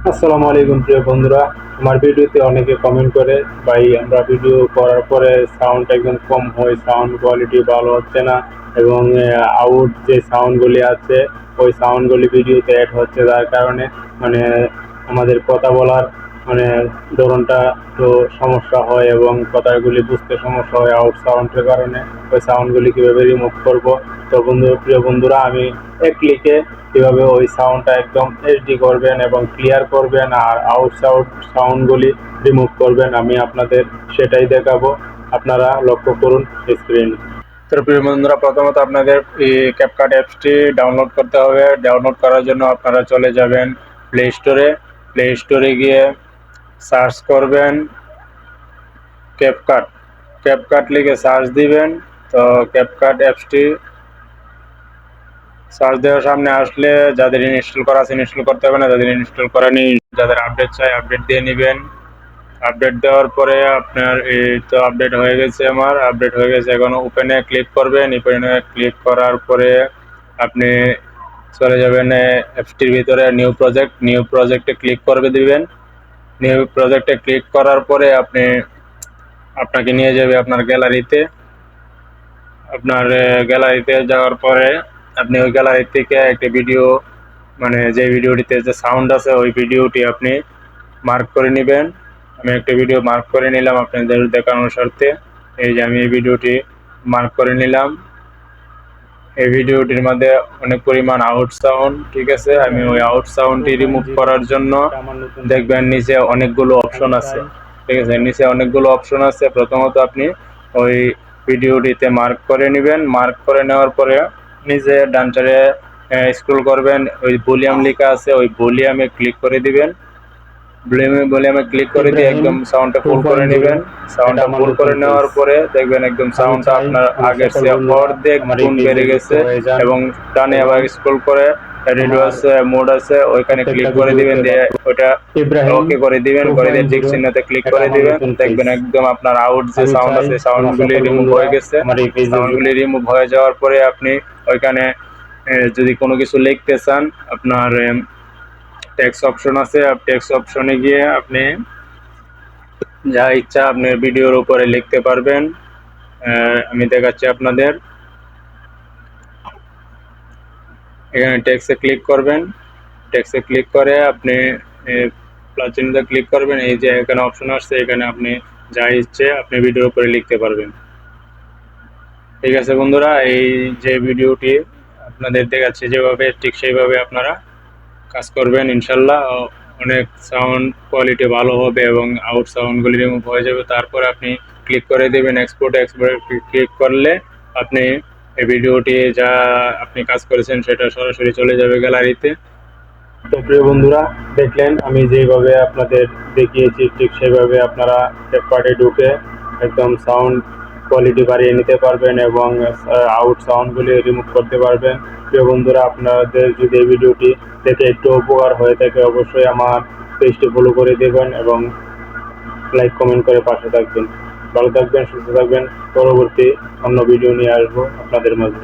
আসসালামু আলাইকুম প্রিয় বন্ধুরা। আমার ভিডিওতে অনেকে কমেন্ট করে, ভাই আমরা ভিডিও করার পরে সাউন্ড একদম কম হয়, সাউন্ড কোয়ালিটি ভালো হচ্ছে না, এবং আউট যে সাউন্ডগুলি আছে ওই সাউন্ডগুলি ভিডিওতে অ্যাড হচ্ছে, যার কারণে মানে আমাদের কথা বলার মানে ধরনটা তো সমস্যা হয় এবং কথাগুলি বুঝতে সমস্যা হয় আউট সাউন্ডের কারণে। ওই সাউন্ডগুলি কীভাবে রিমুভ করব, তো প্রিয় বন্ধুরা, আমি এক ক্লিকে কিভাবে ওই সাউন্ডটা একদম এইচডি করবেন এবং ক্লিয়ার করবেন আর আউট সাউন্ডগুলি রিমুভ করবেন, আমি আপনাদের সেটাই দেখাবো। আপনারা লক্ষ্য করুন স্ক্রিন। তো প্রিয় বন্ধুরা, প্রথমত আপনাদের এই ক্যাপকাট অ্যাপসটি ডাউনলোড করতে হবে। ডাউনলোড করার জন্য আপনারা চলে যাবেন প্লে স্টোরে গিয়ে সার্চ করবেন ক্যাপকাট। ক্যাপকাট লিখে সার্চ দিবেন। তো ক্যাপকাট অ্যাপসটি সার্চ দেওয়ার সামনে আসলে যাদের ইনস্টল করা আছে ইনস্টল করতে হবে না, যাদের ইনস্টল করা নেই, যাদের আপডেট চাই আপডেট দিয়ে নেবেন। আপডেট দেওয়ার পরে আপনার এই তো আপডেট হয়ে গেছে, আমার আপডেট হয়ে গেছে। এখন ওপেনে ক্লিক করবেন। ওপেনে ক্লিক করার পরে আপনি চলে যাবেন অ্যাপসটির ভিতরে নিউ প্রজেক্টে ক্লিক করে দিবেন। নিউ প্রজেক্টে ক্লিক করার পরে আপনাকে নিয়ে যাবে আপনার গ্যালারিতে। আপনার গ্যালারিতে যাওয়ার পরে আপনি ওই গ্যালারি থেকে একটা ভিডিও, মানে যে ভিডিওটিতে যে সাউন্ড আছে ওই ভিডিওটি আপনি মার্ক করে নেবেন। আমি একটা ভিডিও মার্ক করে নিলাম আপনাদের দেখানোর স্বার্থে। এই যে আমি এই ভিডিওটি মার্ক করে নিলাম। এই ভিডিওটির মধ্যে অনেক পরিমাণ আউট সাউন্ড, ঠিক আছে। আমি ওই আউট সাউন্ডটি রিমুভ করার জন্য দেখবেন নিচে অনেকগুলো অপশন আছে, ঠিক আছে। নিচে অনেকগুলো অপশন আছে। প্রথমত আপনি ওই ভিডিওটিতে মার্ক করে নেবেন। মার্ক করে নেওয়ার পরে নিচে ডানচারে স্ক্রল করবেন, ওই ভলিউম লেখা আছে ওই ভলিউমে ক্লিক করে দিবেন। ভলিউমে ক্লিক করে দিয়ে একদম সাউন্ডটা ফুল করে নেবেন। সাউন্ডটা ফুল করে নেওয়ার পরে দেখবেন একদম সাউন্ডটা আপনার আগের চেয়ে অর্ধেক গুণ বেড়ে গেছে। এবং ডানে আবার স্ক্রল করে রেডিও আছে, মোড আছে, ওইখানে ক্লিক করে দিবেন, দিয়ে ওটা ওকে করে দিবেন। করে দিয়ে টিক চিহ্নতে ক্লিক করে দিবেন। দেখবেন একদম আপনার আউট যে সাউন্ড আছে সাউন্ডগুলি রিমুভ হয়ে গেছে। সাউন্ডগুলি রিমুভ হয়ে যাওয়ার পরে আপনি ওইখানে যদি কোনো কিছু লিখতে চান, আপনার টেক্সট অপশন আছে, টেক্সট অপশনে গিয়ে আপনি যা ইচ্ছা আপনি ভিডিওর উপরে লিখতে পারবেন। আমি দেখাচ্ছি আপনাদের। এখানে টেক্সটে ক্লিক করবেন। টেক্সটে ক্লিক করে আপনি প্লাস চিহ্নতে ক্লিক করবেন। এই যে এখানে অপশন আসছে, এখানে আপনি যা ইচ্ছে আপনি ভিডিওর উপরে লিখতে পারবেন। ঠিক আছে বন্ধুরা, এই যে ভিডিওটি আপনাদের দেখাচ্ছি যেভাবে, ঠিক সেইভাবে আপনারা কাজ করবেন, ইনশাল্লাহ অনেক সাউন্ড কোয়ালিটি ভালো হবে এবং আউট সাউন্ডগুলি রিমুভ হয়ে যাবে। তারপর আপনি ক্লিক করে দেবেন এক্সপোর্টে ক্লিক করলে আপনি এই ভিডিওটি যা আপনি কাজ করেছেন সেটা সরাসরি চলে যাবে গ্যালারিতে। তো প্রিয় বন্ধুরা, দেখলেন আমি যেভাবে আপনাদের দেখিয়েছি ঠিক সেভাবে আপনারা ক্যাপকাটে ঢুকে একদম সাউন্ড কোয়ালিটি বাড়িয়ে নিতে পারবেন এবং আউট সাউন্ডগুলি রিমুভ করতে পারবেন। প্রিয় বন্ধুরা, আপনাদের যদি এই ভিডিওটি দেখে একটু উপকার হয়ে থাকে অবশ্যই আমার পেজটি ফলো করে দেবেন এবং লাইক কমেন্ট করে পাশে থাকবেন। ভালো থাকবেন, সুস্থ থাকবেন। পরবর্তী অন্য ভিডিও নিয়ে আসবো আপনাদের মাঝে।